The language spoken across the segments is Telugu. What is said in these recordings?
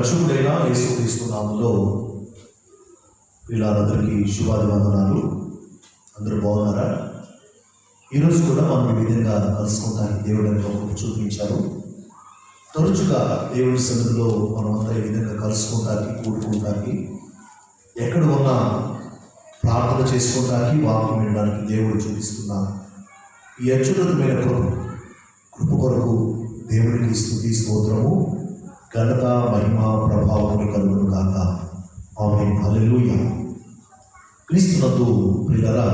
రక్షకుడైన యేసుక్రీస్తు నామములో వీళ్ళందరికీ శుభాభివందనాలు. అందరూ బాగున్నారా? ఈరోజు కూడా మనం ఈ విధంగా కలుసుకోవడానికి దేవుడు ఎంతో చూపించారు. తరచుగా దేవుడి సన్నిధిలో మనమంతా ఈ విధంగా కలుసుకోవడానికి, కూడుకోవడానికి, ఎక్కడ ఉన్నా ప్రార్థన చేసుకోవడానికి, వాక్యం వినడానికి దేవుడు చూపిస్తున్న ఈ అత్యున్నతమైన కృప కొరకు దేవుడికి స్తుతి స్తోత్రము, ఘనత, మహిమ, ప్రభావం కలుగును గాక. ఆమేన్. హల్లెలూయా. క్రీస్తునందు ప్రియులారా,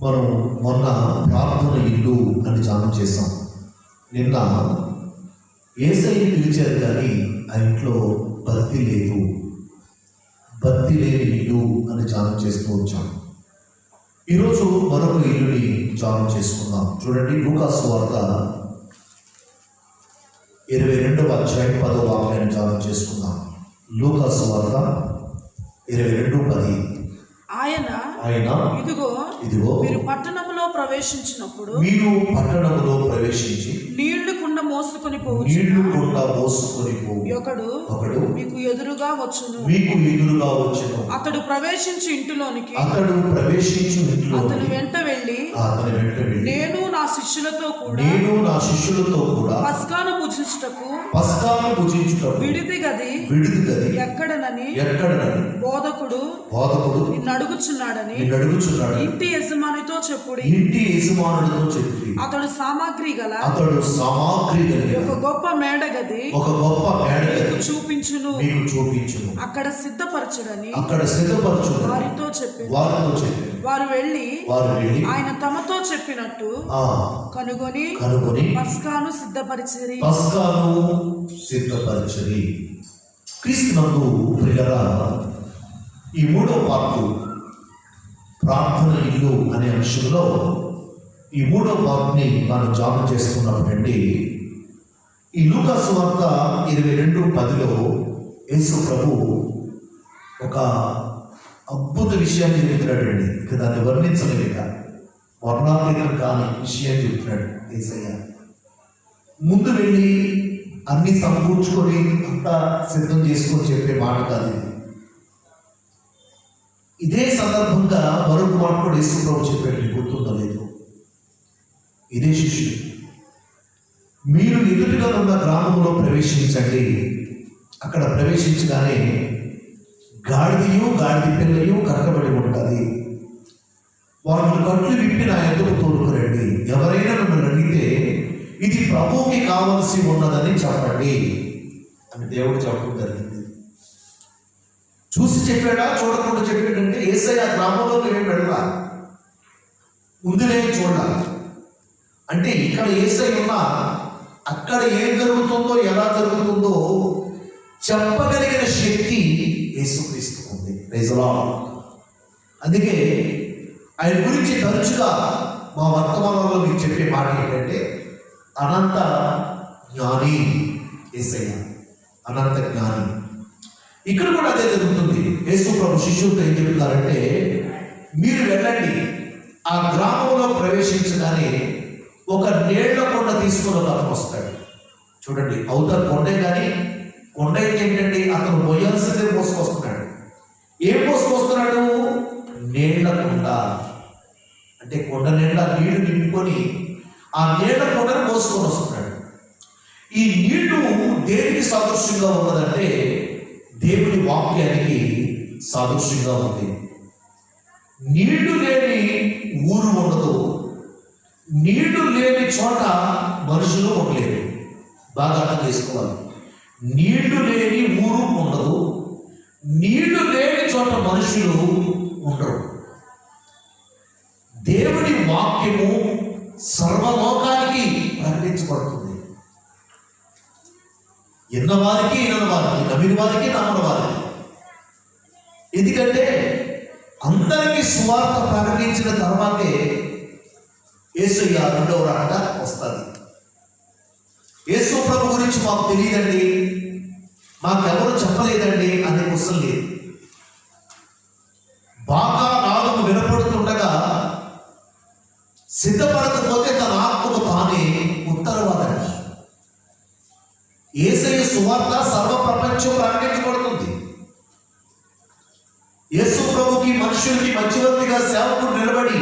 మనం మొన్న ప్రార్థన ఇల్లు అని ధ్యానం చేశాం. నిన్న యేసయ్యని పిలిచారు కానీ ఆ ఇంట్లో భక్తి లేదు, భక్తి లేని ఇల్లు అని ధ్యానం చేస్తూ వచ్చాం. ఈరోజు మరొక ఇల్లుని ధ్యానం చేసుకుందాం. చూడండి, లూకా సువార్త 22వ అధ్యాయం 10వ వాక్యాన్ని ధ్యానం చేసుకుందాం. లూకా సువార్త 22:10. ఆయన ఇదిగో మీరు పట్టణములో ప్రవేశించి నీళ్లు కుండ మోసుకొని పోవు ఒకడు మీకు ఎదురుగా వచ్చును. అతడు ప్రవేశించి ఇంటిలోనికి అతని వెంట వెళ్ళి నేను నా శిష్యులతో కూడా పస్కాను భుజించుటకు విడిది గది ఎక్కడనని బోధకుడు నిన్ను అడుగుచున్నాడని ఇంటి యజమానితో చెప్పుడి. అతడు సామాగ్రి గల ఒక గొప్ప మేడ గది చూపించును, అక్కడ సిద్ధపరచుడని వారితో చెప్పారు. వారు వెళ్ళి ఆయన తమతో చెప్పినట్టు కనుగొని పస్కాను సిద్ధపరిచిరి. క్రీస్తునందు ప్రియులారా, ఈ మూడో పార్టు ప్రార్థన ఇల్లు అనే అంశంలో ఈ మూడో పార్ట్ని మనం ధ్యానం చేసుకున్నప్పుడండి, ఈ లూకా సువార్త 22:10లో యేసు ప్రభు ఒక అద్భుత విషయాన్ని చెబుతున్నాడండి. ఇక దాన్ని వర్ణించలేక వర్ణాతీతం కాని విషయాన్ని చెబుతున్నాడు యేసయ్య. ముందు వెళ్ళి అన్ని సమకూర్చుకొని అంతా సిద్ధం చేసుకొని చెప్పే మాట కాదు. ఇదే సందర్భంగా మరొక మాట కూడా యేసు ప్రభు చెప్పాడు, గుర్తుందో లేదు. ఇదే శిష్యుడు, మీరు ఎదుటిగా ఉన్న గ్రామంలో ప్రవేశించండి. అక్కడ ప్రవేశించగానే గాడిదయు గాడిద పిల్లయు కట్టబడి ఉంటుంది. వాటిని కట్లు విప్పి నా ఎదురు తోలుకురండి. ఎవరైనా నన్ను అడిగితే ఇది ప్రభువుకి కావలసి ఉన్నదని చెప్పండి అని దేవుడు చెప్పడం జరిగింది. చూసి చెప్పాడా, చూడకుండా చెప్పాడంటే యేసయ్య గ్రామంలో ఏం పెడతా ముందులే చూడాలి. అంటే ఇక్కడ యేసయ్య ఉన్నా అక్కడ ఏం జరుగుతుందో, ఎలా జరుగుతుందో చెప్పగలిగిన శక్తి యేసుక్రీస్తుకు ఉంది. Praise the Lord. అందుకే ఆయన గురించి తరచుగా మా వర్తమానంలో మీకు చెప్పే మాట ఏంటంటే అనంత జ్ఞాని యేసయ్య, అనంత జ్ఞాని. ఇక్కడ కూడా అదే జరుగుతుంది. యేసు ప్రభు శిష్యులతో ఏం చెప్తున్నారంటే, మీరు వెళ్ళండి, ఆ గ్రామంలో ప్రవేశించగానే ఒక నీళ్ల కొండ తీసుకుని ఒక అతను వస్తాడు. చూడండి, అవతల కొండే కానీ కొండ ఏంటండి, అతను మొయ్యాల్సిందే మోసుకొస్తున్నాడు. ఏం మోసుకొస్తున్నాడు? నీళ్ల కొండ. అంటే కొండ నిండా నీళ్లు నింపుకొని ఆ నీళ్ల కొండను మోసుకొని వస్తున్నాడు. ఈ నీళ్లు దేనికి సాదృశ్యంగా ఉన్నదంటే దేవుని వాక్యానికి సాదృశ్యంగా ఉంది. నీళ్లు లేని ఊరు ఉండదు, నీళ్లు లేని చోట మనుషులు ఉండలేరు. బాగా అర్థం చేసుకోవాలి. నీళ్లు లేని ఊరు ఉండదు, నీళ్లు లేని చోట మనుషులు ఉండరు. దేవుని వాక్యము సర్వలోకానికి ప్రకటించబడుతుంది. ఎన్నవారికి, వినవారికి, నమ్మిన వారికి, నమ్మని వారికి. ఎందుకంటే అందరికీ సువార్త ప్రకటించిన తర్వాతే యేసయ్య రెండవ రాకడ వస్తుంది. యేసు ప్రభు గురించి మాకు తెలియదండి, మాకెవరు చెప్పలేదండి అనే క్వశ్చన్ లేదు. బాగా నాలుగు వినపడుతుండగా సిద్ధపడకపోతే తన ఆత్మకు తానే ఉత్తరవాదండి. యేసయ్య సువార్త సర్వ ప్రపంచం ప్రకటించబడుతుంది. యేసు ప్రభుకి మనుషులకి మధ్యవర్తిగా సేవకుడు నిలబడి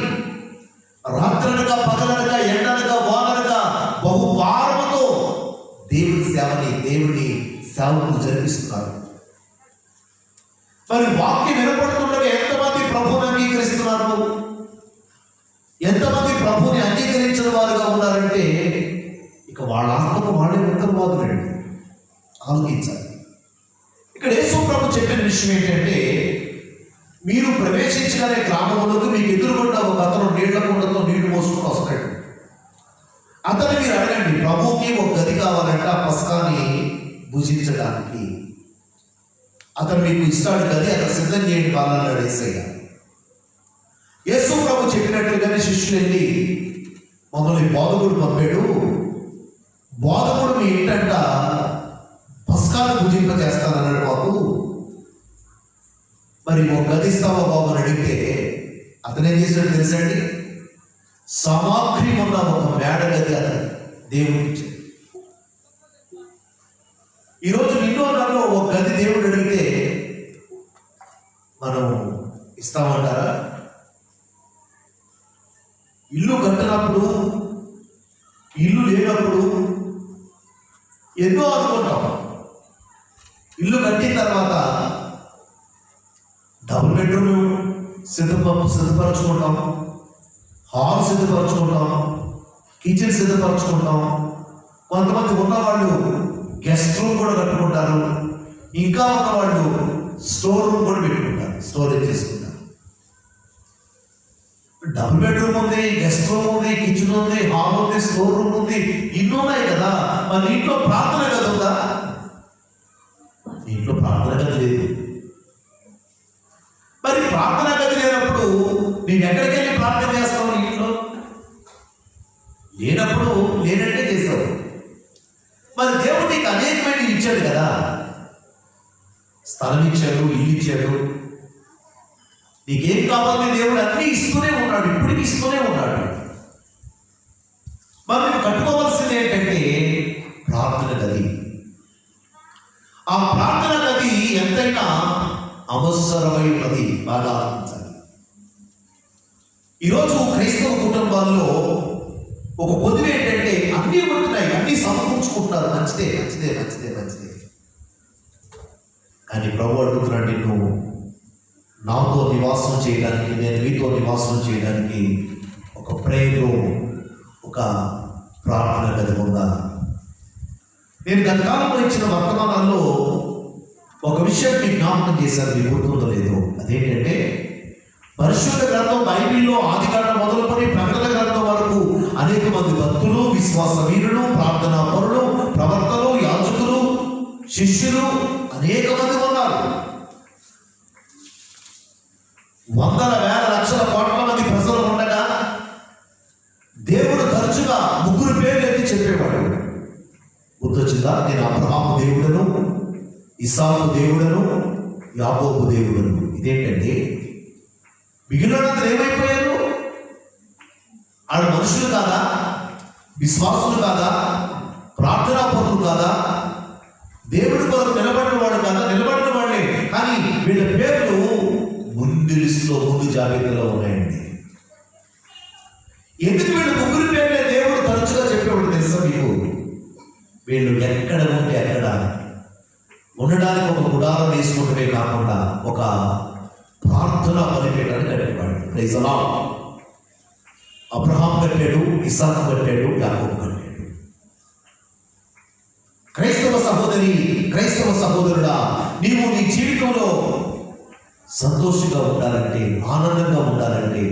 రాత్రనగా పగలనగా ఎండనగా వాననగా బహుభారముతో దేవుని సేవకులు జరిపిస్తున్నారు. మరి వాక్యం వినపడుతుండగా ఎంతమంది ప్రభువుని అంగీకరిస్తున్నారు? ఎంతమంది ప్రభువుని అంగీకరించిన వారుగా ఉన్నారంటే ఇక వాళ్ళ ఆత్మకు వాళ్ళే ఉత్తరవాదులండి. ఆలోచించాలి. ఇక్కడ యేసు ప్రభు చెప్పిన విషయం ఏంటంటే, మీరు ప్రవేశించగానే గ్రామంలోకి మీకు ఎదురుగుండా ఒక అతను నీళ్ల కుండతో నీళ్లు మోసుకొని వస్తాడు. అతను మీరు అడగండి, ప్రభువుకి ఒక గది కావాలంటే ఆ పస్కాని భుజించడానికి. అతను మీకు ఇస్తాడు గది, అతను సిద్ధం చేయండి వాళ్ళని యేసయ్య. యేసు ప్రభు చెప్పినట్లుగానే శిష్యులు వెళ్ళి మమ్మల్ని బోధకుడు పంపాడు, బోధకుడు మీ ఇంటంట పస్కాను భుజింపజేస్తానన్నాడు బాబు, మరి ఒక గది ఇస్తావా బాబు అని అడిగితే అతనేం చేశాడు తెలుసండి? సామాగ్రి ఉన్న ఒక మేడ గది అతను దేవుడికి ఇచ్చాడు. ఈరోజు నిన్నో నన్ను ఒక గది దేవుడు అడిగితే మనం ఇస్తామంటారా? ఇల్లు కట్టినప్పుడు, ఇల్లు లేనప్పుడు ఎన్నో అనుకుంటాం. ఇల్లు కట్టిన తర్వాత డబుల్ బెడ్రూమ్ సిద్ధపరచుకుంటాం, హాల్ సిద్ధపరచుకుంటాం, కిచెన్ సిద్ధపరచుకుంటాం. కొంతమంది ఉన్నవాళ్ళు గెస్ట్ రూమ్ కూడా కట్టుకుంటారు. ఇంకా ఉన్నవాళ్ళు స్టోర్ రూమ్ కూడా పెట్టుకుంటారు, స్టోరేజ్ చేసుకుంటారు. డబుల్ బెడ్రూమ్ ఉంది, గెస్ట్ రూమ్ ఉంది, కిచెన్ ఉంది, హాల్ ఉంది, స్టోర్ రూమ్ ఉంది, ఇన్ని ఉన్నాయి కదా. మన ఇంట్లో ప్రార్థన గది ఉందా? ఇంట్లో ప్రార్థన గది లేదు. మరి ప్రార్థన గది లేనప్పుడు నేను ఎక్కడికి వెళ్ళి ప్రార్థన చేస్తావు? ఇంట్లో లేనప్పుడు లేనట్టే చేస్తావు. మరి దేవుడు నీకు అనేకమైన ఇచ్చాడు కదా, స్థలం ఇచ్చాడు, ఇల్లు ఇచ్చాడు, నీకేం కావాలని దేవుడు అన్నీ ఇస్తూనే ఉన్నాడు, ఇప్పటికి ఇస్తూనే ఉన్నాడు. మరి నువ్వు కట్టుకోవాల్సింది ఏంటంటే ప్రార్థన గది. ఆ ప్రార్థన గది ఎంతైనా అవసరమైనది, బాగా ఆలోచించాలి. ఈరోజు క్రైస్తవ కుటుంబాల్లో ఒక పొదువు ఏంటంటే అన్నీ ఉంటున్నాయి, అన్నీ సమకూర్చుకుంటున్నారు, మంచిదే మంచిదే మంచిదే మంచిదే. కానీ ప్రభు అడుగుతున్నాడు, నిన్ను నాతో నివాసం చేయడానికి, నేను మీతో నివాసం చేయడానికి ఒక ప్రేయర్, ఒక ప్రార్థన గది ఉందా? నేను గత కాలంలో ఇచ్చిన వర్తమానాల్లో ఒక విషయం మీకు జ్ఞాపకం చేశారు, మీకు గుర్తుందో లేదో. అదేంటంటే పరిశుద్ధ గ్రంథం బైబిల్లో ఆదికాండం మొదలుకొని ప్రకటన గ్రంథం వరకు అనేక మంది భక్తులు, విశ్వాస వీరులు, ప్రార్థనా పరులు, ప్రవర్తలు, యాజకులు, శిష్యులు అనేక మంది ఉన్నారు. వందల వేల లక్షల కోట్ల మంది ప్రజలు ఉండగా దేవుడు తరచుగా ముగ్గురు పేర్లు ఎత్తి చెప్పేవాడు. గుర్తొచ్చిందా? నేను అబ్రహాము దేవుడను, ఇస్సాకు దేవుడను, యాకోబు దేవుడను. ఇదేంటంటే మిగిలినందరూ ఏమైపోయారు? ఆడ మనుషులు కాదా? విశ్వాసులు కాదా? ప్రార్థనా పరులు కాదా? దేవుడి కొరకు నిలబడిన వాడు కాదా? నిలబడిన వాడే. కానీ వీళ్ళ పేర్లు ముందు లిస్టులో, ముందు జాబితాలో ఉన్నాయండి. ఎందుకు వీళ్ళు ముగ్గురు పేర్లే దేవుడు తరచుగా చెప్పేవాడు తెలుసా మీకు? వీళ్ళు ఎక్కడ ఉంటే అక్కడ ఉండడానికి ఒక గుడారం వేసుకుంటే కాకుండా ఒక ప్రార్థన బలిపీఠాన్ని కట్టేవాడు. Praise the lord. అబ్రహాం కట్టాడు, ఇస్సాకు కట్టాడు, యాకోబు కట్టాడు. క్రైస్తవ సహోదరి, క్రైస్తవ సహోదరుడా, నీవు నీ జీవితంలో సంతోషంగా ఉండాలంటే, ఆనందంగా ఉండాలంటే,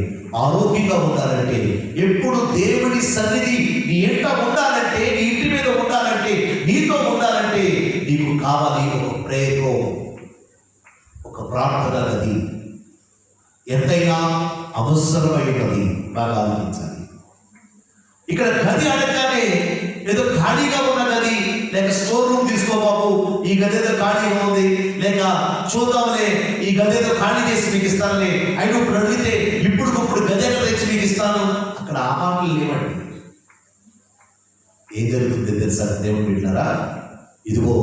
ఆరోగ్యంగా ఉండాలంటే, ఎప్పుడు దేవుని సన్నిధి నీ ఇంట ఉండాలంటే, నీ ఇంటి మీద ఉండాలంటే, నీతో ఉండాలంటే నీకు కావాలి ఒక ప్రేయర్, ఒక ప్రార్థన గది. ఎంతైనా అవసరమైనది, బాగా ఆలోచించాలి. ఇక్కడ గది అనగానే ఏదో ఖాళీగా ఉన్న గది, లేక స్టోర్ రూమ్ తీసుకో బాబు, ఈ గది ఏదో ఖాళీగా ఉంది, లేక చూద్దాంలే ఈ గది ఏదో ఖాళీ చేసి మీకు ఇస్తానులే, అయినా ఇప్పుడు అడిగితే ఇప్పుడు గది ఎక్కడ తెచ్చి మీకు ఇస్తాను, అక్కడ ఆ మాటలు లేవండి. ఏం జరుగుతుంది తెలుసా దేవుడు వింటారా? ఇదిగో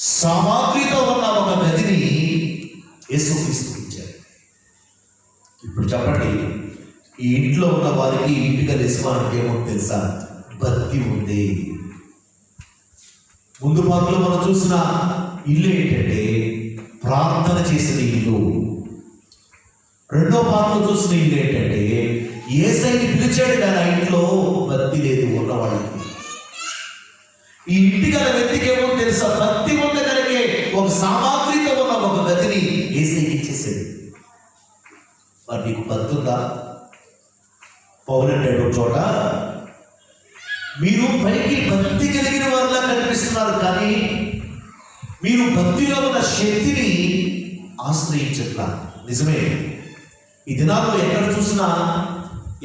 సామాగ్రితో ఉన్న ఒక గదిని యేసుక్రీస్తు ఇచ్చారు. ఇప్పుడు చెప్పండి, ఈ ఇంట్లో ఉన్న వారికి ఇంటిగా యజమానికి ఏమో తెలుసా? భక్తి ఉంది. ముందు పాటలో మనం చూసిన ఇల్లు ఏంటంటే ప్రార్థన చేసిన ఇల్లు. రెండో పాటలో చూసిన ఇల్లు ఏంటంటే యేసయ్యని పిలిచాడు కానీ ఆ ఇంట్లో భక్తి లేదు ఉన్నవాళ్ళకి. ఈ ఇంటి గల వ్యక్తికి ఏమో తెలుసా? భక్తి ఉండగలిగే ఒక సామాగ్రితో ఉన్న ఒక గదిని యేసయ్యకి ఇచ్చేసాడు. మరి నీకు భక్తి ఉందా? పౌలంటాడు ఒక చోట, మీరు పైకి భక్తి కలిగిన వారిలా కనిపిస్తున్నారు కానీ మీరు భక్తిలో ఉన్న శక్తిని ఆశ్రయించట్లా. నిజమే, ఈ దినాల్లో ఎక్కడ చూసినా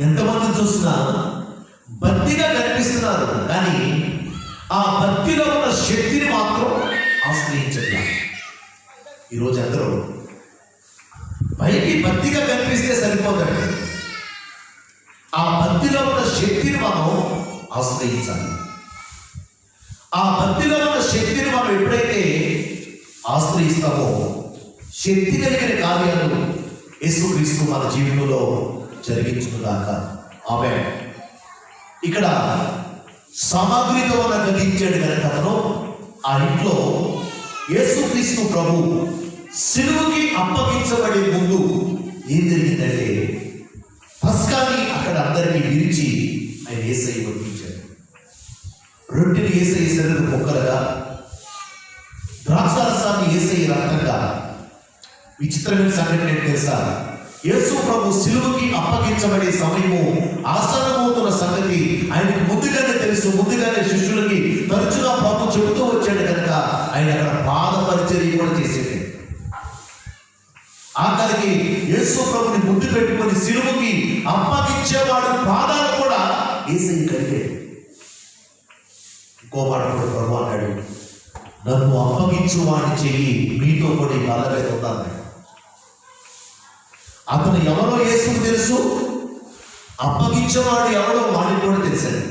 ఎంతమంది చూసినా భక్తిగా కనిపిస్తున్నారు కానీ ఆ భక్తిలో ఉన్న శక్తిని మాత్రం ఆశ్రయించట్లా. ఈరోజు అందరూ పైకి భక్తిగా కనిపిస్తే సరిపోదండి, ఆ భక్తిలో ఉన్న శక్తిని మనం ఆశ్రయించాలి. ఆ భక్తిలో ఉన్న శక్తిని మనం ఎప్పుడైతే ఆశ్రయిస్తామో శక్తి కలిగిన కార్యాలు యేసుక్రీస్తు మన జీవితంలో జరిగించుకున్నాక ఆమేన్. ఇక్కడ సామాగ్రితో ఉన్న గది ఇచ్చాడు కనుక అతను ఆ ఇంట్లో యేసుక్రీస్తు ప్రభు సిలువకి అప్పగించబడే ముందు ఏం జరిగిందంటే పస్కాని అక్కడ అందరికీ విరిచి ఆయన యేసయ్య వడ్డించాడు. రొట్టెని యేసయ్య శరీర ముక్కలుగా, ద్రాక్షారసాన్ని యేసయ్య రక్తంగా. విచిత్రమైన సంఘటన ఏంటి తెలుసా? యేసు ప్రభు సిలువకి అప్పగించబడే సమయము ఆసన్నమవుతున్న సంగతి ఆయనకు ముందుగానే తెలుసు. ముందుగానే శిష్యులకి తరచుగా ప్రభు చెబుతూ వచ్చాడు కనుక ఆయన అక్కడ పాద పరిచర్య కూడా చేసేది. ఆఖరికి యేసు ప్రభుని ముద్దు పెట్టుకొని సిలువకి అప్పగించేవాడు పాదాలు కూడా యేసయ్య కడిగాడు. ఇంకో మాట కూడా ప్రభు అన్నాడు, నన్ను అప్పగించు వాడిని చెయ్యి మీతో కూడా ఈ బాధ మీద ఉందన్నాడు. అతను ఎవరో యేసుకు తెలుసు, అప్పగించేవాడు ఎవడో వాడిని కూడా తెలుసండి.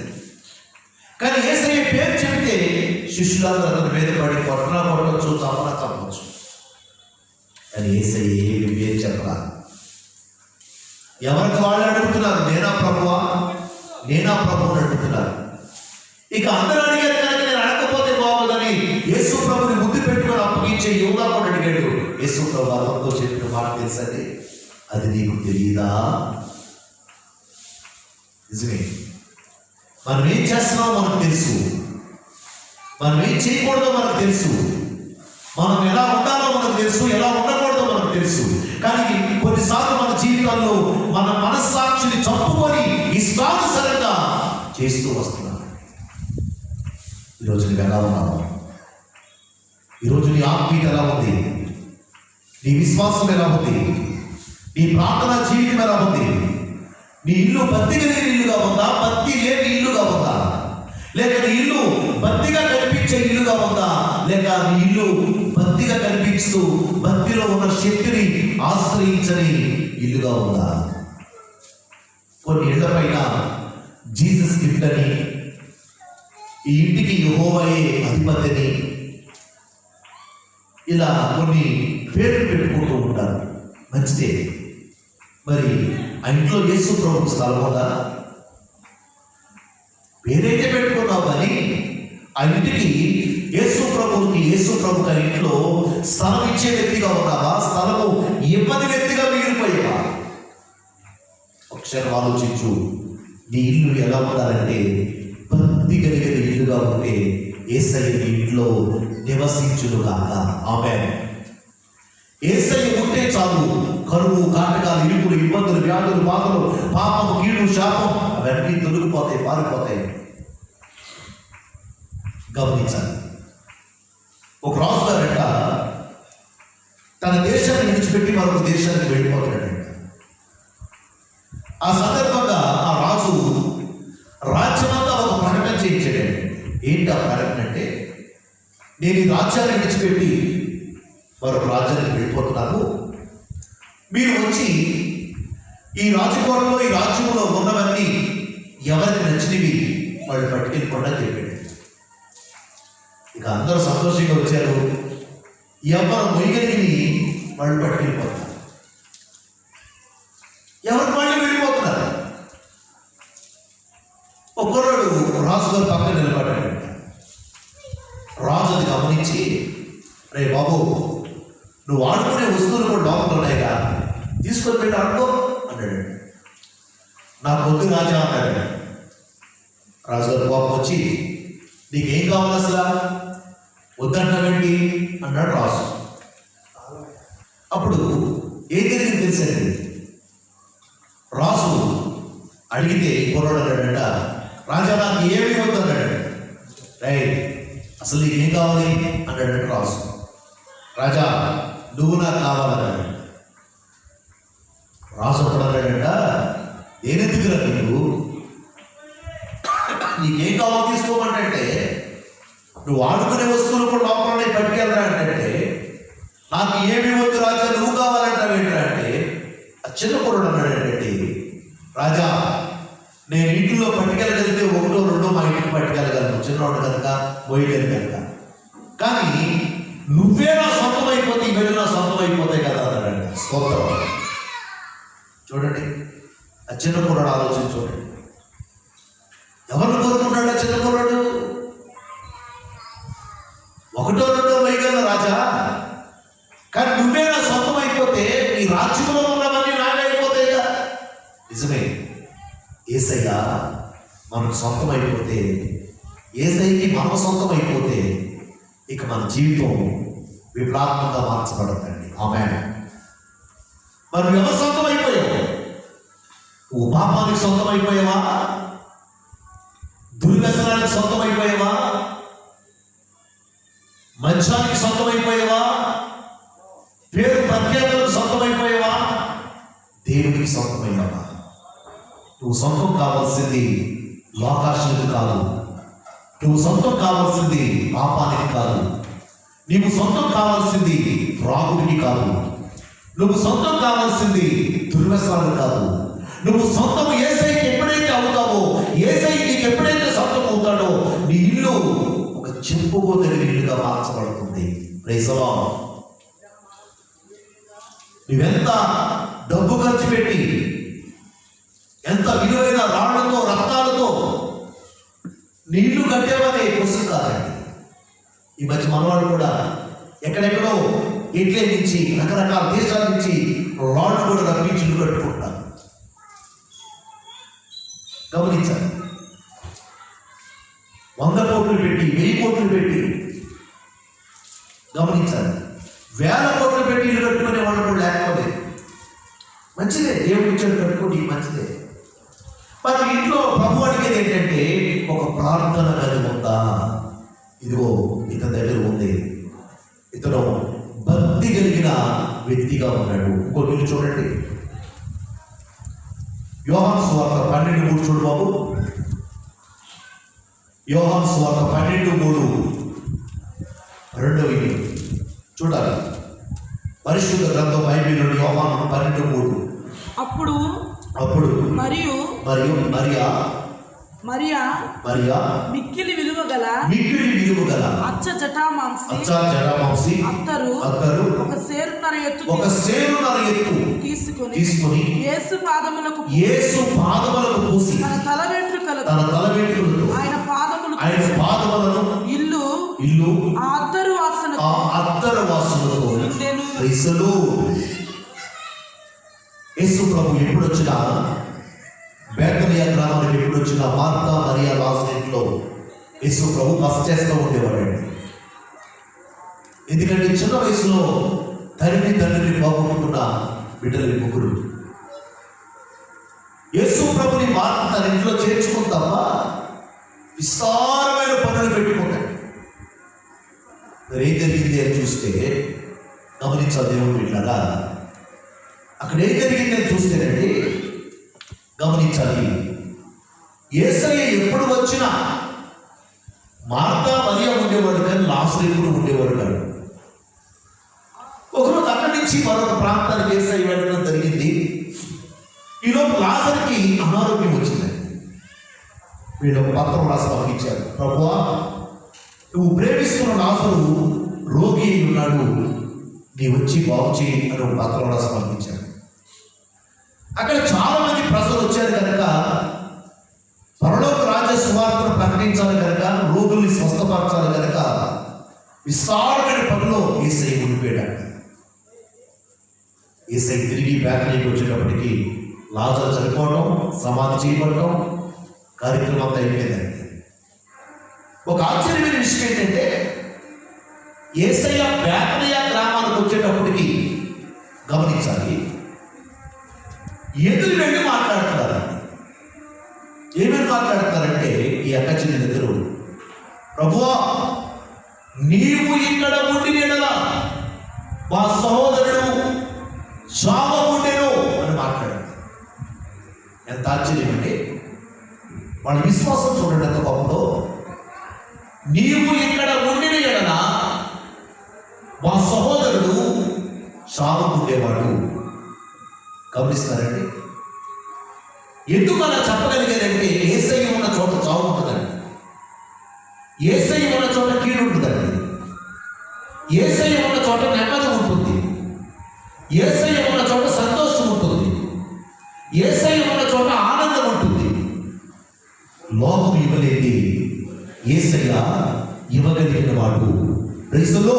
కానీ యేసయ్య పేరు చెబితే శిష్యులందరూ అతని మీద పడి కొట్టనా కొట్టవచ్చు, చంపనా చంపవచ్చు. కానీ యేసయ్య ఏమి పేరు చెప్పరా. ఎవరికి వాళ్ళు అడుగుతున్నారు, నేనా ప్రభువా, నేనా ప్రభు అని అడుగుతున్నారు. ఇక అందరూ అడిగారు కనుక నేను అడగకపోతే బాగుందని యేసు ప్రభుని ముద్దు పెట్టుకొని అప్పగించే యోగా కూడా అడిగాడు. యేసు ప్రభు అతనితో చెప్పిన మాట తెలుసండి, అది నీకు తెలియదా? నిజమే, మనం ఏం చేస్తున్నామో మనకు తెలుసు, మనం ఏం చేయకూడదో మనకు తెలుసు, మనం ఎలా ఉండాలో మనకు తెలుసు, ఎలా ఉండకూడదో మనకు తెలుసు. కానీ కొన్నిసార్లు మన జీవితాల్లో మన మనస్సాక్షిని చంపుకొని ఇష్టానుసారంగా చేస్తూ వస్తున్నాం. ఈరోజు నీకు ఎలా ఉన్నావు? ఈరోజు నీ ఆత్మీయత ఎలా ఉంది? నీ విశ్వాసం ఎలా ఉంది? నీ ప్రార్థనా జీవితం ఎలా ఉంది? నీ ఇల్లు భక్తి కలిగిన ఇల్లుగా ఉందా, భక్తి లేని ఇల్లుగా ఉందా? లేక నీ ఇల్లు భక్తిగా కనిపించే ఇల్లుగా ఉందా, లేక నీ ఇల్లు భక్తిగా కనిపిస్తూ భక్తిలో ఉన్న శక్తిని ఆశ్రయించని ఇల్లుగా ఉందా? కొన్ని ఇళ్ల పైన జీసస్ గిఫ్ట్ అని, ఈ ఇంటికి యెహోవాయే అధిపతిని, ఇలా కొన్ని పేర్లు పెట్టుకుంటూ ఉంటారు. మంచిదే, మరి ఆ ఇంట్లో యేసు ప్రభు స్థలం ఉందా? పేరైతే పెట్టుకున్నావు కానీ ఆ ఇంటికి యేసు ప్రభుకి ఆ ఇంట్లో స్థలం ఇచ్చే వ్యక్తిగా ఉన్నావా? స్థలము ఇవ్వని వ్యక్తిగా మిగిలిపోయావా? ఒకసారి ఆలోచించు. నీ ఇల్లు ఎలా ఉండాలంటే భక్తి కలిగిన ఇల్లుగా ఉంటే యేసయ్య నీ ఇంట్లో నివసించునుగాక. ఆమేన్. యేసయ్య ఉంటే చాలు, కరువు, కాటకాలు, ఇరుకులు, ఇబ్బందులు, వ్యాధులు, బాధలు, పాపము, కీడు, శాపం అవన్నీ తొలగిపోతాయి, పారిపోతాయి. గమనించాలి. ఒక రాజుగారంట తన దేశాన్ని విడిచిపెట్టి మరొక దేశానికి వెళ్ళిపోతాడంట. ఆ సందర్భంగా ఆ రాజు రాజ్యమంతా ఒక ప్రకటన చేయించాడండి. ఏంటి ఆ ప్రకటన అంటే, నేను ఈ రాజ్యాన్ని విడిచిపెట్టి మరొక రాజ్యానికి వెళ్ళిపోతున్నాను, మీరు వచ్చి ఈ రాజకోటలో ఈ రాజ్యంలో ఉన్నవన్నీ ఎవరికి నచ్చినవి వాళ్ళు పట్టుకెళ్ళిపోవడం చెప్పాడు. ఇక ఇక అందరూ సంతోషంగా వచ్చారు. ఎవరు మొయ్యగిరి వాళ్ళు పట్టుకెళ్ళిపోతారు, ఎవరు మళ్ళీ వెళ్ళిపోతున్నారు. ఒక్కరోడు రాజు గారు పక్కన నిలబడ్డాడు. రాజు అది గమనించి, రే బాబు, నువ్వు ఆడుకునే వస్తువులు కూడా లోపల ఉన్నాయిగా, తీసుకొని పెట్టి ఆడుకో అన్నాడు. నాకు వద్దు రాజా అన్నాడు. రాజుగారు కోపం వచ్చి, నీకేం కావాలి అసలు, వద్దంటావేంటి అన్నాడు రాజు. అప్పుడు ఏం జరిగింది తెలిసండి. రాజు అడిగితే కుర్రాడు అన్నాడంట, రాజా నాకు ఏమీ వద్దు అన్నాడు. రైట్, అసలు నీకేం కావాలి అన్నాడంట రాజు. రాజా నువ్వు నాకు కావాలన్నాడు. రాజు అప్పుడు అన్నాడంట, నేనెందుకురా నీకేం కావాలి తీసుకోమంటే, నువ్వు ఆడుకునే వస్తువులు కూడా లోపలనే పట్టుకెళ్ళరా అంటే, నాకు ఏమి వద్దు రాజా నువ్వు కావాలంటావేంట్రా అంటే, ఆ చిన్న కుర్రాడు అన్నాడు ఏంటంటే, రాజా నేను ఇంట్లో పట్టుకెళ్ళగలిగితే ఒకటో రెండో మా ఇంటికి పట్టుకెళ్ళగలను, చిన్నవాడు కనుక పోయగలి కనుక, కానీ నువ్వే నా సొంతం అయిపోతే ఇవన్నీ నా సొంతం అయిపోతాయి కదా అన్నాడండి. స్తోత్రం. చూడండి ఆ చిన్న కుర్రాడు ఆలోచన చూడండి. ఎవరిని కోరుకుంటాడు ఆ చిన్న కుర్రాడు? ఒకటో రెండో వేయగల రాజా, కానీ నువ్వే నా సొంతం అయిపోతే నీ రాజ్యంలో ఉన్నవన్నీ నావే అయిపోతాయి కదా. నిజమే, యేసయ్య మనకు సొంతం అయిపోతే, యేసయ్యకి మనం సొంతం అయిపోతే ఇక మన జీవితం విప్లవాత్మకంగా మార్చబడుతుంది. ఆమేన్. మరి ఎవరు సొంతం అయిపోయావు? నువ్వు పాపానికి సొంతం అయిపోయావా? దుర్వ్యసనానికి సొంతం అయిపోయావా? మంచానికి సొంతం అయిపోయావా? పేరు ప్రఖ్యాతులకు సొంతం అయిపోయావా? దేవునికి సొంతమైనవా? నువ్వు సొంతం కావాల్సింది లోకాశలకు కాదు, నువ్వు సొంతం కావాల్సింది పాపానికి కాదు, నీవు సొంతం కావాల్సింది రాగుడికి కాదు, నువ్వు సొంతం కావాల్సింది దుర్వ్యసనాలు కాదు. నువ్వు సొంతం యేసయ్యకి ఎప్పుడైతే అవుతావో, యేసయ్య నీకు ఎప్పుడైతే సొంతం అవుతాడో, నీ ఇల్లు ఒక చెప్పుకోదగిన ఇల్లుగా మార్చబడుతుంది. Praise the Lord. నువ్వెంత డబ్బు ఖర్చు పెట్టి, ఎంత విలువైన రాళ్లతో రక్తాలతో నీ ఇల్లు కట్టేవనే క్వశ్చన్ కాదండి. ఈ మధ్య మనవాళ్ళు కూడా ఎక్కడెక్కడో ఇట్లే నుంచి రకరకాల దేశాల నుంచి రాళ్ళు కూడా రప్పించి ఇల్లు కట్టుకుంటారు. గమనించాలి. 100 కోట్లు పెట్టి, 1000 కోట్లు పెట్టి, గమనించాలి, 1000 కోట్లు పెట్టి ఇల్లు కట్టుకునే వాళ్ళు కూడా లేకపోతే మంచిదే, దేవుడు ఇచ్చాడు కట్టుకోండి, మంచిదే. మరి ఇంట్లో ప్రభు అడిగేది ఏంటంటే, ఒక ప్రార్థన గది ఉందా? ఇదిగో ఇతని దగ్గర ఉంది, ఇతను భక్తి కలిగిన వ్యక్తిగా ఉన్నాడు. ఇంకోటి చూడండి, యోహాను సువార్త 12:3 చూడు బాబు. యోహాను సువార్త 12:3 రెండవ చూడాలి. పరిశుద్ధ గ్రంథం బైబిల్ నుండి యోహాను 12:3. అప్పుడు మరియు మరియా మిక్కిలి విలువ గల అచ్చ జటామాంసి అత్తరు ఒక సేరున్నర ఎత్తు తీసుకొని యేసు పాదములకు పూసి తన తల వెంట్రుకలతో ఆయన పాదములను ఇల్లు ఆ అత్తరు వాసనతో నిండెను. యేసు ప్రభు ఎప్పుడు వచ్చినా, బేతనియా గ్రామానికి ఎప్పుడు వచ్చినా, మార్తా మరియా లాజరు ఇంట్లో యేసు ప్రభు బస చేస్తూ ఉండేవాడండి. ఎందుకంటే చిన్న వయసులో తండ్రిని బాగుంటున్న బిడ్డలు ముగ్గురు. యేసు ప్రభుని మార్త తన ఇంట్లో చేర్చుకుని తప్ప విస్తారమైన పనులు పెట్టుకుంటాడు. మరి ఏం జరిగింది అని చూస్తే, గమనించాలి దేవుడు బిడ్డలారా, అక్కడ ఏం జరిగింది అని చూస్తేనండి, గమనించాలి, యేసయ్య ఎప్పుడు వచ్చినా మార్తా మరియా ఉండేవాడు కానీ లాజరు ఎప్పుడు ఉండేవాడు కాదు. ఒకరోజు అక్కడి నుంచి మరొక ప్రాంతానికి యేసయ్య వెళ్ళడం జరిగింది. ఈలోపు లాజరుకి అనారోగ్యం వచ్చింది. వీళ్ళు ఒక పత్రం రాసి పంపించారు, ప్రభువా నువ్వు ప్రేమిస్తున్న లాజరు రోగి అయి ఉన్నాడు, నీ వచ్చి బాగు చేయి అని ఒక పత్రంలో సమర్పించాడు. అక్కడ చాలా మంది ప్రజలు వచ్చారు కనుక, పరలోక రాజ్య సువార్తను ప్రకటించాలి కనుక, రోగుల్ని స్వస్థపరచాలి కనుక విస్తారమైన పనిలో యేసయ్య ఉండిపోయాడు. యేసయ్య తిరిగి బేతనీకి వచ్చేటప్పటికి లాజరు చనిపోవడం, సమాధి చేయబడటం, కార్యక్రమం అంతా అయిపోయిందండి. ఒక ఆశ్చర్యమైన విషయం ఏంటంటే, యేసయ్య బేతనియ గ్రామానికి వచ్చేటప్పటికి గమనించాలి, ఎదురు వెళ్ళి మాట్లాడుతున్నారు. ఏమేమి మాట్లాడుతున్నారంటే, ఈ అక్క చెల్లెలిద్దరూ, ప్రభువా నీవు ఇక్కడ ఉండి ఎడల మా సహోదరుడు చావకుండెను అని మాట్లాడారు. ఎంత ఆశ్చర్యం అంటే, వాళ్ళ విశ్వాసం చూడండి ఎంత గొప్పదో. నీవు ఇక్కడ ఉండిన ఎడల మా సహోదరుడు చావకుండేవాడు. గమనిస్తారండి, ఎందుకు అలా చెప్పగలిగారంటే, యేసయ్య ఉన్న చోట చావు ఉంటుందండి, యేసయ్య ఉన్న చోట కీడు ఉంటుందండి, యేసయ్య ఉన్న చోట నెమ్మది ఉంటుంది, యేసయ్య ఉన్న చోట సంతోషం ఉంటుంది, యేసయ్య ఉన్న చోట ఆనందం ఉంటుంది. లోకం ఇవ్వలేని యేసయ్య ఇవ్వగలిగిన వాడు. క్రీస్తులో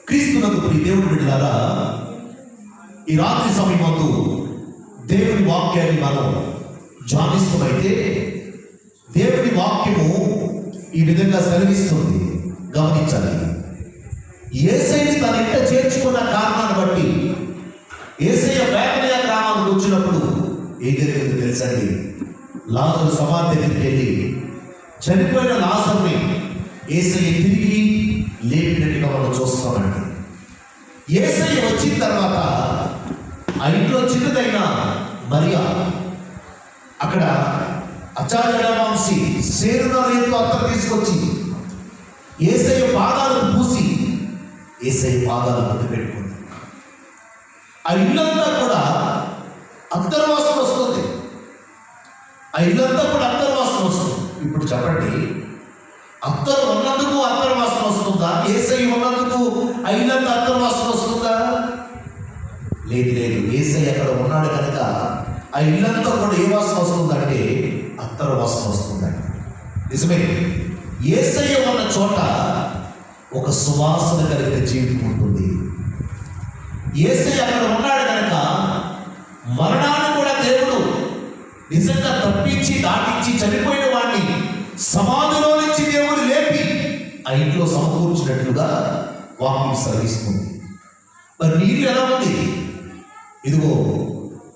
క్రీస్తునకు ప్రియ దేవుడు బిడ్డలారా, ఈ రాత్రి సమయమందు దేవుని వాక్యాన్ని మనం ధ్యానిస్తమైతే, దేవుని వాక్యము ఈ విధంగా సెలవిస్తుంది. గమనించాలి, యేసయ్యని తన ఇంట చేర్చుకున్న కారణాన్ని బట్టి యేసయ్య బేతనియ గ్రామానికి వచ్చినప్పుడు ఏం జరిగిందో తెలుసండి. లాజరు సమాధి దగ్గరికి వెళ్ళి చనిపోయిన లాజరుని యేసయ్య తిరిగి లేపినట్టుగా మనం చూస్తామండి. యేసయ్య వచ్చిన తర్వాత ఆ ఇంట్లో చిన్నదైన మరియా అక్కడ అచ్చాజడమాంసి సేరునరేతో అత్తరు తీసుకొచ్చి యేసయ్య పాదాలను పూసి యేసయ్య పాదాలు ముందు పెట్టుకుంది. ఆ ఇల్లంతా కూడా అత్తరు వాసన వస్తుంది. ఆ ఇల్లంతా కూడా అత్తరు వాసన వస్తుంది. ఇప్పుడు చెప్పండి, అత్తరు ఉన్నందుకు అత్తరు వాసన వస్తుందా? యేసయ్య ఉన్నందుకు ఆ ఇల్లంతా అత్తరు వాసన వస్తుందా? లేదు లేదు. యేసయ్య అక్కడ ఉన్నాడు కనుక ఆ ఇల్లంతా కూడా ఏ వాసన వస్తుందంటే అత్తరు వాసన వస్తుందండి. నిజమే, యేసయ్య ఉన్న చోట ఒక సువాసన కలిగిన జీవితం ఉంటుంది. యేసయ్య అక్కడ ఉన్నాడు కనుక మరణాన్ని కూడా దేవుడు నిజంగా తప్పించి దాటించి చనిపోయిన వాడిని సమాధిలో నుంచి దేవుడు లేపి ఆ ఇంట్లో సమకూర్చినట్లుగా వాక్యం సెలవిస్తుంది. మరి నీళ్ళు ఎలా ఉంది? ఇదిగో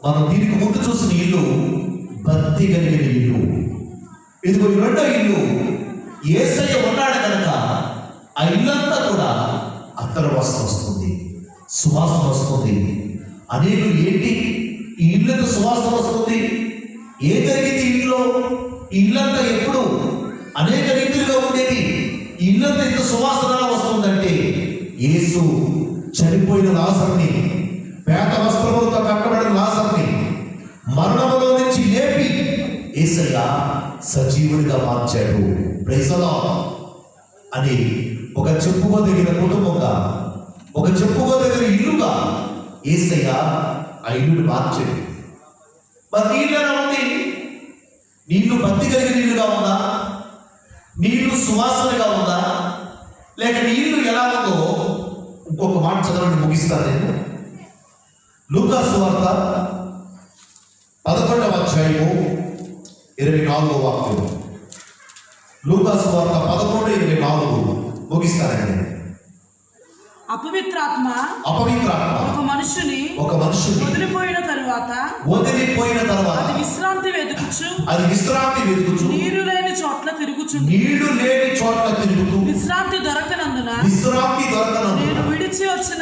మనం దీనికి ముందు చూసిన ఇల్లు భక్తి కలిగిన ఇల్లు. ఇదిగో ఈ రెండో ఇల్లు యేసయ్య ఉన్నాడు కనుక ఆ ఇల్లంతా కూడా అత్తరు వాసన వస్తుంది, సువాసన వస్తుంది. అనేకులు ఏంటి ఈ ఇల్లుకు సువాసన వస్తుంది? ఏం జరిగింది ఇంట్లో? ఈ ఇల్లంతా ఎప్పుడు అనేక రీతిలుగా ఉండేది, ఈ ఇల్లంతా ఇంత సువాసనగా వస్తుందంటే యేసు చనిపోయిన లాజరుని, పేద వస్త్రములతో కట్టబడిన లాజరుని మరణములో నుంచి లేపి యేసయ్య సజీవుడిగా మార్చాడు. ప్రైజ్ ది లార్డ్ అని ఒక చెప్పుకోదగిన కుటుంబంగా, ఒక చెప్పుకోదగిన ఇల్లుగా యేసయ్య ఆ ఇల్లుని మార్చాడు. మరి నీళ్ళు ఎలా ఉంది? నీళ్లు భక్తి కలిగిన నీళ్లుగా ఉందా? నీళ్లు సువాసనగా ఉందా? లేక నీళ్లు ఎలా ఉందో ఇంకొక మాట చదవండి, ముగిస్తాను నేను. లూకా సువార్త 11వ అధ్యాయము 24వ వాక్యం. లూకా సువార్త 11:24 ముగిస్తానండి. అపవిత్రాత్మ ఒక మనుషుని వదిలిపోయిన తరువాత అది విశ్రాంతి వెతుకుచు నీరు లేని చోట్ల తిరుగుచు విశ్రాంతి దొరకనందున నేను విడిచి వచ్చిన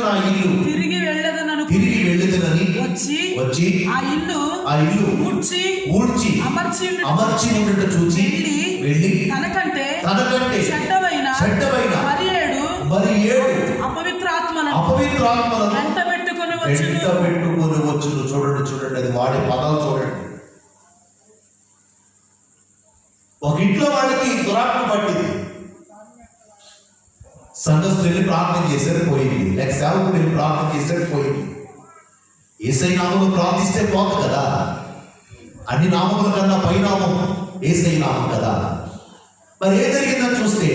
నా ఇల్లు తిరిగి వెళ్ళదనని వచ్చి ఆ ఇల్లు ఊడ్చి అమర్చి ఉండట చూచి వెళ్ళి తనకంటే చెడ్డవైన మరి ఏడు అపవిత్రాత్మలను వెంట పెట్టుకొని వచ్చును. చూడండి, అది వాడే పదాలు చూడండి. ఒక ఇంట్లో వాళ్ళకి సంఘస్థులు వెళ్ళి ప్రార్థన చేసేది పోయింది, లేక సేవకుడు వెళ్ళి ప్రార్థన చేసేది పోయింది. యేసయ్య నామములో ప్రార్థిస్తే పోదు కదా. అన్ని నామముల కన్నా పైనామం యేసయ్య నామం కదా. మరి ఏం జరిగిందని చూస్తే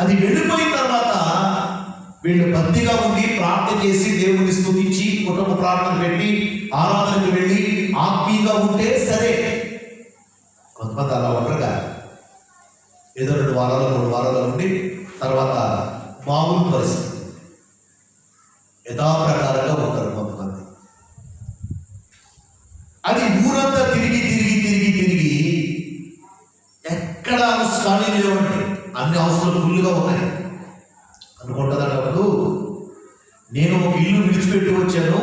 అది వెళ్ళిపోయిన తర్వాత వీళ్ళు భక్తిగా ఉండి ప్రార్థన చేసి దేవుడిని స్తుతించి కుటుంబ ప్రార్థన పెట్టి ఆరాధనకు వెళ్ళి ఆత్మీయంగా ఉంటే సరే. కొంతమంది అలా ఉండరుగా, ఏదో 2 వారాలు 3 వారాలు ఉండి తర్వాత మామూలు పరిస్థితి యథాప్రకారంగా ఉంటారు కొంతమంది. అది ఊరంతా తిరిగి ఎక్కడ హౌస్ ఖాళీ లేవండి, అన్ని హౌస్లు ఫుల్గా ఉన్నాయి అనుకుంటుందన్నప్పుడు నేను ఒక ఇల్లు విడిచిపెట్టి వచ్చాను,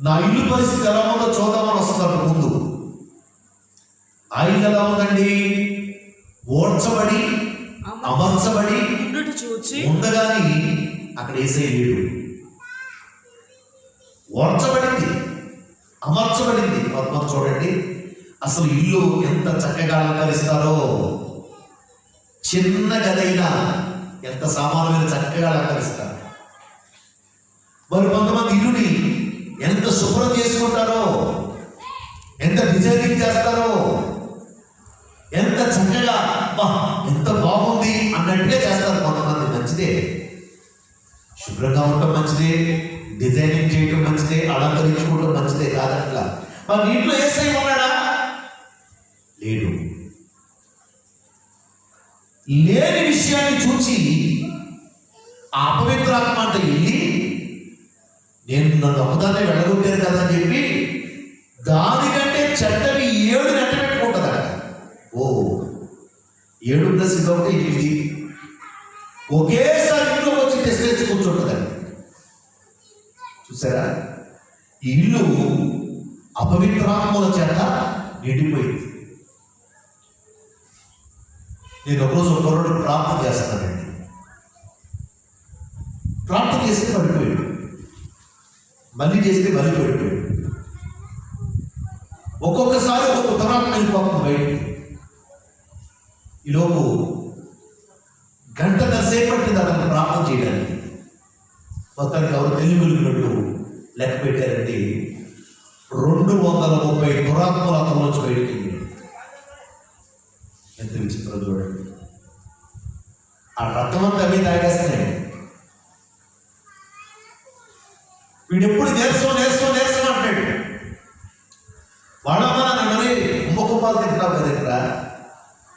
నా ఇల్లు పరిస్థితి ఎలా ఉందో చూద్దామని వస్తున్నాను. ముందు ఆ ఇల్లు ఎలా ఉందండి, ఓడ్చబడి అమర్చబడి ఉండగాని అక్కడ యేసయ్య లేడు. ఓడ్చబడింది, అమర్చబడింది. కొంతమంది చూడండి అసలు ఇల్లు ఎంత చక్కగా అలంకరిస్తారో, చిన్న గదైనా ఎంత సామాన్యులు చక్కగా అలంకరిస్తారు. మరి కొంతమంది ఇల్లుని ఎంత శుభ్రం చేసుకుంటారో, ఎంత డిజైనింగ్ చేస్తారో, ఎంత చక్కగా ఎంత బాగుంది అన్నట్టుగా చేస్తారు. కొంతమంది మంచిదే, శుభ్రంగా ఉండటం మంచిదే, డిజైనింగ్ చేయటం మంచిదే, అలంకరించుకోవడం మంచిదే కాదట్లా. మరి ఇంట్లో యేసయ్య ఉన్నాడా? లేడు. లేని విషయాన్ని చూచి ఆ అపవిత్రాత్మ అంటే వెళ్ళి నేను నన్ను ఒకదాన్ని వెళ్ళగొట్టాను కదా అని చెప్పి దానికంటే చెడ్డవి 7 నెట్ట పెట్టుకుంటుందట. ఓ 7 + 8 ఒకేసారి ఇంట్లో వచ్చి తెచ్చి కూర్చుంటుందండి. చూసారా, ఈ ఇల్లు అపవిత్రాత్మల చేత నిండిపోయింది. నేను ఒకరోజు ఒకరోజు ప్రార్థన చేస్తానండి, ప్రార్థన చేస్తే పడిపోయాడు, మళ్ళీ చేస్తే మళ్ళీ పడిపోయాడు. ఒక్కొక్కసారి ఒక్కొక్క దురాత్మ వెళ్ళిపోతుంది బయటికి. ఈలోపు గంట సేపు పట్టింది అతను ప్రార్థన చేయడానికి. మొత్తానికి ఎవరు తెలివినట్టు లెక్క పెట్టారండి, 230 దురాత్మలు అతను నుంచి బయటికి. ఎంత విచిత్రం చూడండి. ఆ రక్తం అంతా అవి తాగేస్తున్నాయి. వీడెప్పుడు నేర్చుకో అంటాడు. వాడమ్మా నన్ను కుంభకుంభాలు తింటున్నావు కదరా,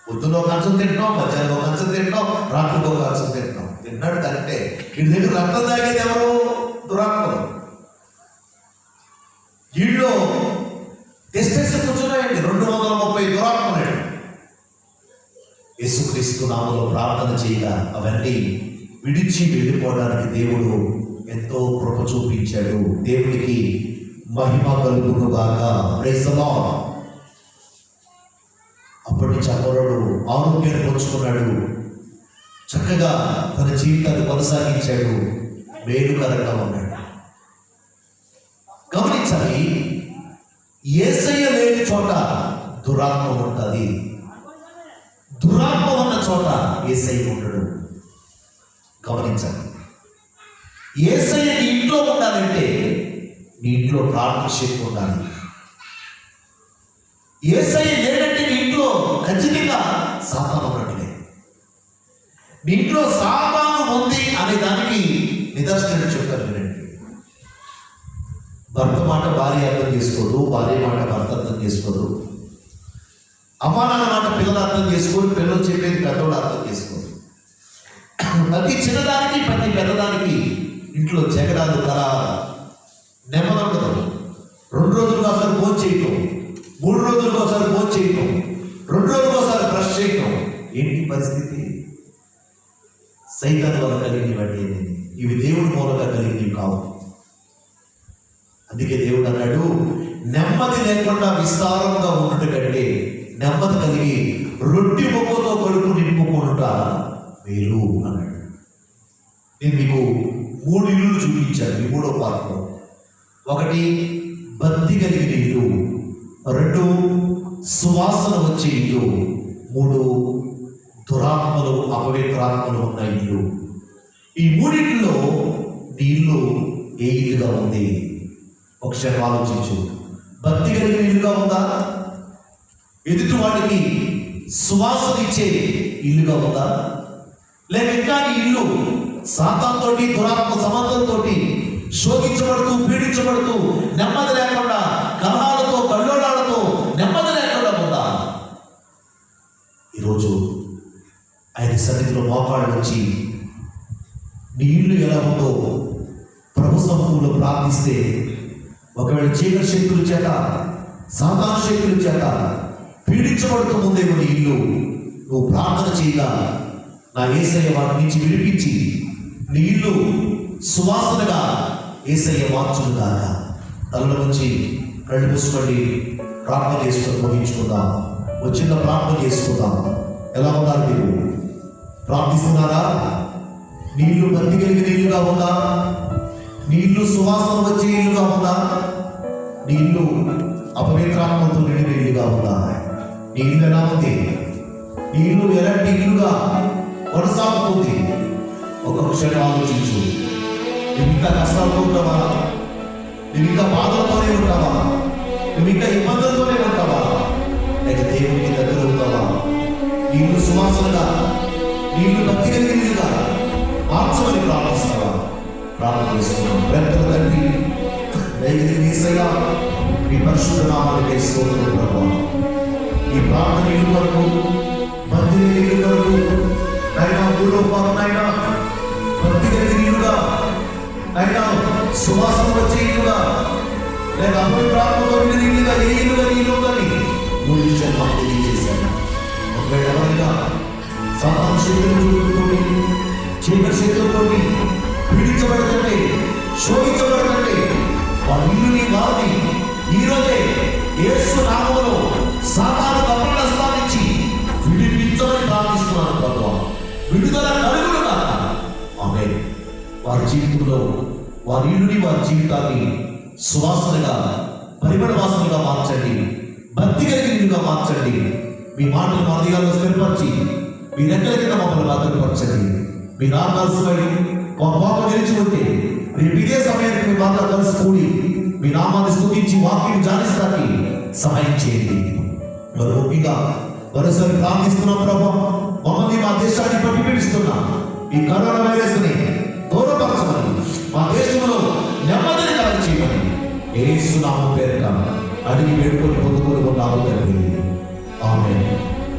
పొద్దులో కంచం తింటున్నావు, మధ్యాహ్నం కంచం తింటున్నావు, రాత్రిలో కంచం తింటున్నావు. తిన్నాడు కరెక్టే. వీడి దగ్గర రక్తం తాగేది ఎవరు? దురాత్మలు. వీళ్ళు తెస్టేసి కూర్చున్నాయండి 230 దురాత్మలు. యేసుక్రీస్తు నామములో ప్రార్థన చేయగా అవన్నీ విడిచి వెళ్ళిపోవడానికి దేవుడు ఎంతో కృప చూపించాడు. దేవునికి మహిమ కలుగును గాక. Praise the Lord. అప్పటి నుంచి అపరుడు ఆరోగ్యాన్ని పంచుకున్నాడు, చక్కగా తన జీవితాన్ని కొనసాగించాడు, మేలుకరంగా ఉన్నాడు. గమనించాలి, యేసయ్య లేని చోట దురాత్మ ఉంటుంది, దురాత్మ ఉన్న చోట యేసయ్య ఉండడు. గమనించాలి, యేసయ్య నీ ఇంట్లో ఉండాలంటే నీ ఇంట్లో ప్రార్థన శక్తి ఉండాలి. యేసయ్య లేదంటే నీ ఇంట్లో ఖచ్చితంగా సాతాను ఉన్నట్లే. నీ ఇంట్లో సాతాను ఉంది అనే దానికి నిదర్శనం చెప్తాను వినండి. భర్త మాట భార్య అర్థం చేసుకోదు, భార్య మాట భర్త అర్థం చేసుకోదు, అమ్మా నాన్న మాట పిల్లలు అర్థం చేసుకోదు, పిల్లలు చెప్పేది పెద్దవాళ్ళు అర్థం చేసుకోదు. ప్రతి చిన్నదానికి ప్రతి పెద్దదానికి ఇంట్లో జగడాలు, కరా, నెమ్మది ఉండదు. 2 రోజులకు ఒకసారి భోజనం చేయటం, 3 రోజులకు ఒకసారి భోజనం చేయటం, 2 రోజులకు ఒకసారి బ్రష్ చేయటం. ఏంటి పరిస్థితి? సైతాను వల్ల కలిగినవంటి ఇవి దేవుడి మూలంగా కలిగినవి కావు. అందుకే దేవుడు అన్నాడు, నెమ్మది లేకుండా విస్తారంగా ఉన్నట్టు కంటే నెమ్మది కలిగి రొట్టి మొక్కతో కడుపు నింపుకుంటా మేలు అన్నాడు. నేను మీకు 3 ఇల్లు చూపించాను ఈ 3వ పార్ట్లో. 1 భక్తి కలిగిన ఇల్లు, 2 సువాసన వచ్చే ఇల్లు, 3 దురాత్మలు, అపవిత్రాత్మలు ఉన్న ఇల్లు. ఈ మూడింటిలో నీ ఇల్లు ఏ ఇల్లుగా ఉంది? ఒకసారి ఆలోచించు. భక్తి కలిగిన ఇల్లుగా ఉందా? ఎదుటి వాడికి సువాసన ఇచ్చే ఇల్లుగా ఉందా? లేక ఇంకా నీ ఇల్లు సాతానుతోటి, దురాత్మ సంబంధంతో శోధించబడుతూ, పీడించబడుతూ, నెమ్మది లేకుండా, కలహాలతో, కల్లోలాలతో నెమ్మది లేకుండా ఉందా? ఈరోజు ఆయన సన్నిధిలో మోకాళ్ళు వచ్చి నీ ఇల్లు ఎలా ఉందో ప్రభు సముఖంలో ప్రార్థిస్తే, ఒకవేళ చీకటి శక్తుల చేత, సాతాను శక్తుల చేత పీడించబడుతూ ఉందేమో నీ ఇల్లు, నువ్వు ప్రార్థన చేయగా నా యేసయ్య వాటి నుంచి విడిపించి నీ ఇల్లు సువాసనగా యేసయ్య మార్చును కాక. తలలో నుంచి కళ్ళు మూసుకొని ప్రార్థన చేసుకొని ముగించుకుందాం. వచ్చిన ప్రార్థన చేసుకుందాం. ఎలా ఉన్నారు మీరు? ప్రార్థిస్తున్నారా? నీళ్లు భక్తి కలిగిన ఇల్లుగా ఉందా? నీళ్లు సువాసన వచ్చే ఇల్లుగా ఉందా? నీళ్లు అపవిత్రాత్మతో నిండిన ఇల్లుగా ఉందా? నీళ్ళు ఎలా ఉంది? నీళ్లు ఎలాంటి ఇల్లుగా కొనసాగుతుంది? ఒక క్షణం ఆలోచించు. నువ్వు ఇంకా కష్టాలతో ఉంటావా? నువ్వు ఇంకా బాధలతోనే ఉంటావా? నువ్వు ఇంకా ఇబ్బందులతోనే ఉంటావా? లేక దేవునికి దగ్గర అవుతావా? నీళ్లు సువాసనగా, నీళ్లు భక్తి కలిగినగా మార్చమని ప్రార్థిస్తావా? ప్రార్థన చేస్తున్నాం. ప్రేమతో తండ్రి, దయచేసి యేసయ్యా, మీ పరిశుద్ధ నామానికి స్తోత్రం ప్రభువా. ఈ ప్రార్థన ఇల్లు వరకు, మందిర ఇల్లు వరకు నైనా భూలోపాలనైనా భక్తి కలిగిన ఇల్లుగా, నైనా సువాసన వచ్చే ఇల్లుగా, లేక అపవిత్రాత్మతో నిండిన ఇల్లుగా, ఏ ఇల్లుగా నీ ఇల్లు ఉందని మూడు విషయాలు మాకు తెలియజేశాను. ఒకవేళ ఎవరైనా సాతాను శక్తులతోటి, చీకటి శక్తులతోటి పీడించబడుతుంటే, శోధించబడుతుంటే వారి ఇల్లుని, వారిని ఈరోజే యేసు నామములో సాతాను కపట స్థానించి విడిపించమని ప్రార్థిస్తున్నాను ప్రభువా. విడుదల కలుగును కాక. ఆమేన్. వారి జీవితంలో వారి ఇల్లుని, వారి జీవితాన్ని సువాసనగా, పరిమళ వాసనగా మార్చండి. భక్తి కలిగిన ఇల్లుగా మార్చండి. మీ మాటలు మా హృదయాల్లో స్థిరపరిచి మీ రెక్కల కింద మమ్మల్ని భద్రపరచండి. మీరు ఆకాశమై మా పాప గెలిచి ఉంటే రేపు ఇదే సమయానికి మీ మాటలు కలిసి కూడి మీ నామాన్ని స్తుతించి వాక్యం జానిస్తానికి సహాయం చేయండి. మరి ముఖ్యంగా మరోసారి ప్రార్థిస్తున్నాం ప్రభా, మమ్మల్ని, మా దేశాన్ని పట్టి పీడిస్తున్నా ఈ కరోనా వైరస్ ని దూరపరచమని, మా దేశంలో నెమ్మదిని కలగ చేయమని యేసు నామం పేరిట అడిగి వేడుకొని పొందుకొని ఉన్నాము తండ్రి. ఆమేన్.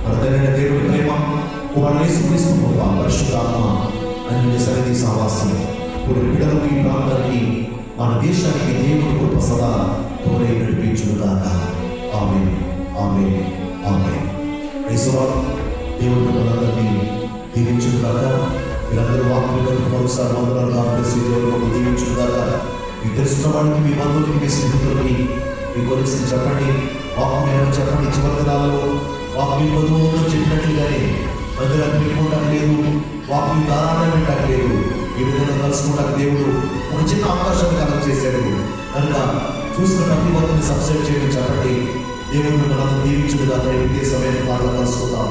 మన తండ్రి దేవుడి ప్రేమ, కుమారుడు యేసుక్రీస్తు కృప, పరిశుద్ధాత్మ అన్ని సన్నిధి సహవాసం ఇప్పుడు బిడ్డలకు, ఈ ప్రాంతానికి, మన దేశానికి దేవుడి కృప సదా తోడే నడిపించును గాక. ఆమేన్. ఆమేన్. ఆమేన్. యేసువా, దేవుడి మనందరినీ దీవించును గాక. మీరందరూ వాక్యం మరోసారి వందనాలు కాంగ్రెస్ దేవుడు దీవించును గాక. మీకు తెలిసిన వాడికి, మీ బంధువులకి, మీ స్నేహితులకి, మీ కొలిసి చెప్పండి. వాక్యం ఏమో చెప్పండి. చివరి దినాలలో వాక్యం పొదువుతో చెప్పినట్లుగానే మందిరాన్ని పెట్టుకోవడానికి లేదు, వాక్యం దారాన్ని పెట్టడానికి లేదు. ఈ విధంగా కలుసుకోవడానికి దేవుడు ఒక చిన్న అవకాశాన్ని కలెక్ట్ చేశాడు. కనుక చూసిన ప్రతి ఒక్కరిని సబ్స్క్రైబ్ చేయడం చెప్పండి. దేవుడు మనందరూ దీవించుగా ఇదే సమయాన్ని బాగా కలుసుకుందాం.